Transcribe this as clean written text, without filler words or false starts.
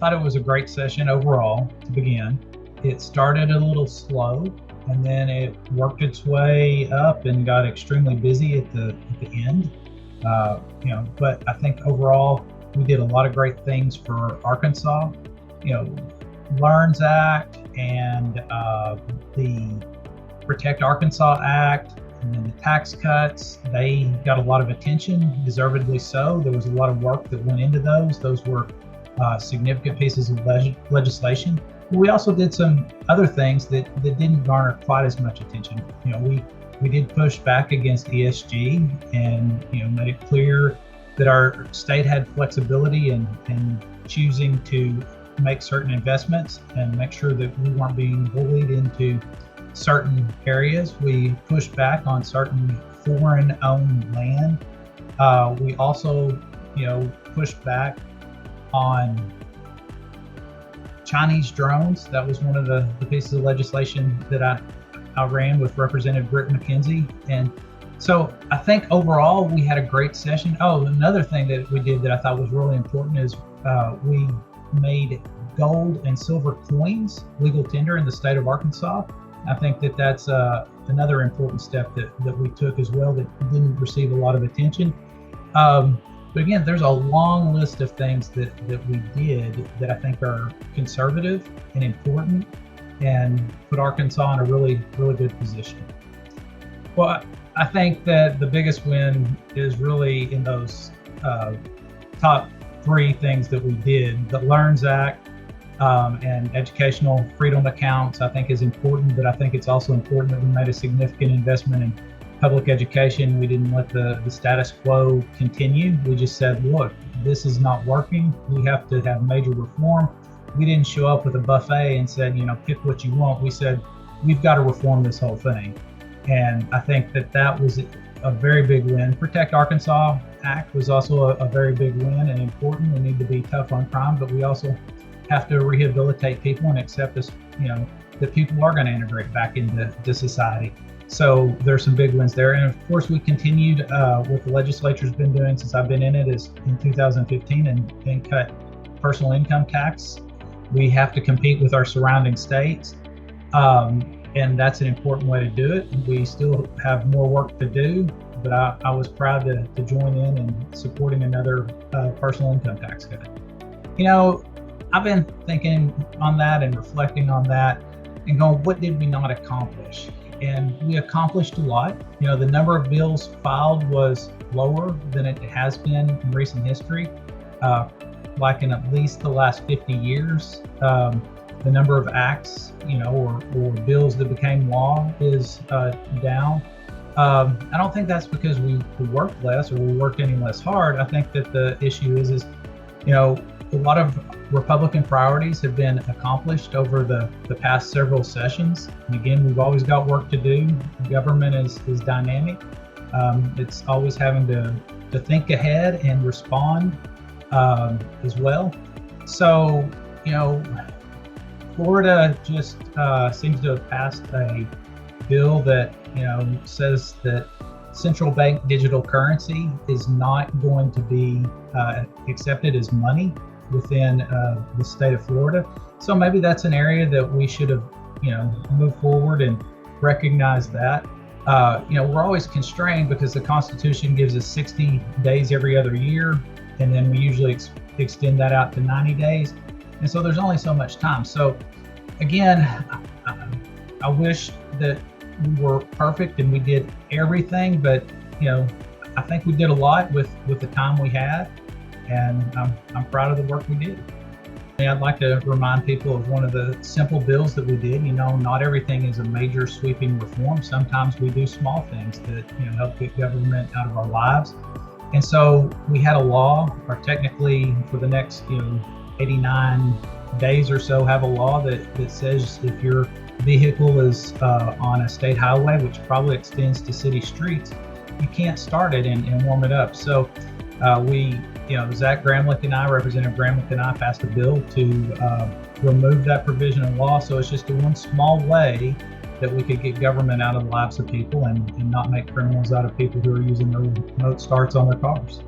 thought it was a great session overall to begin. It started a little slow and then it worked its way up and got extremely busy at the end. But I think overall we did a lot of great things for Arkansas. LEARNS Act and the Protect Arkansas Act and then the tax cuts, they got a lot of attention, deservedly so. There was a lot of work that went into those. Those were significant pieces of legislation. But we also did some other things that didn't garner quite as much attention. We did push back against ESG and made it clear that our state had flexibility in choosing to make certain investments and make sure that we weren't being bullied into certain areas. We pushed back on certain foreign-owned land. We also, pushed back on Chinese drones. That was one of the pieces of legislation that I ran with Representative Britt McKenzie. And so I think overall we had a great session. Oh, another thing that we did that I thought was really important is we made gold and silver coins legal tender in the state of Arkansas. I think that that's another important step that we took as well that didn't receive a lot of attention. But again, there's a long list of things that we did that I think are conservative and important and put Arkansas in a really, really good position. Well, I think that the biggest win is really in those top three things that we did. The LEARNS Act and educational freedom accounts, I think is important, but I think it's also important that we made a significant investment in public education. We didn't let the status quo continue. We just said, look, this is not working. We have to have major reform. We didn't show up with a buffet and said, pick what you want. We said, we've got to reform this whole thing. And I think that was a very big win. Protect Arkansas Act was also a very big win and important. We need to be tough on crime, but we also have to rehabilitate people and accept this, that people are going to integrate back into society. So there's some big wins there. And of course, we continued what the legislature's been doing since I've been in it is in 2015 and cut personal income tax. We have to compete with our surrounding states. And that's an important way to do it. We still have more work to do, but I was proud to join in and supporting another personal income tax cut. I've been thinking on that and reflecting on that and going, what did we not accomplish? And we accomplished a lot. The number of bills filed was lower than it has been in recent history, like in at least the last 50 years. The number of acts, or bills that became law is down. I don't think that's because we worked less or we worked any less hard. I think that the issue is a lot of Republican priorities have been accomplished over the past several sessions. And again, we've always got work to do. Government is dynamic. It's always having to think ahead and respond as well. So, Florida just seems to have passed a bill that says that central bank digital currency is not going to be accepted as money within the state of Florida. So maybe that's an area that we should have moved forward and recognized that. We're always constrained because the Constitution gives us 60 days every other year, and then we usually extend that out to 90 days. And so there's only so much time. So again, I wish that we were perfect and we did everything, but I think we did a lot with the time we had, and I'm proud of the work we did. And I'd like to remind people of one of the simple bills that we did. Not everything is a major sweeping reform. Sometimes we do small things that help get government out of our lives. And so we had a law, or technically for the next 89 days or so, have a law that says if your vehicle is on a state highway, which probably extends to city streets, you can't start it and warm it up. So Zach Gramlich and I, Representative Gramlich and I, passed a bill to remove that provision in law. So it's just one small way that we could get government out of the lives of people and not make criminals out of people who are using their remote starts on their cars.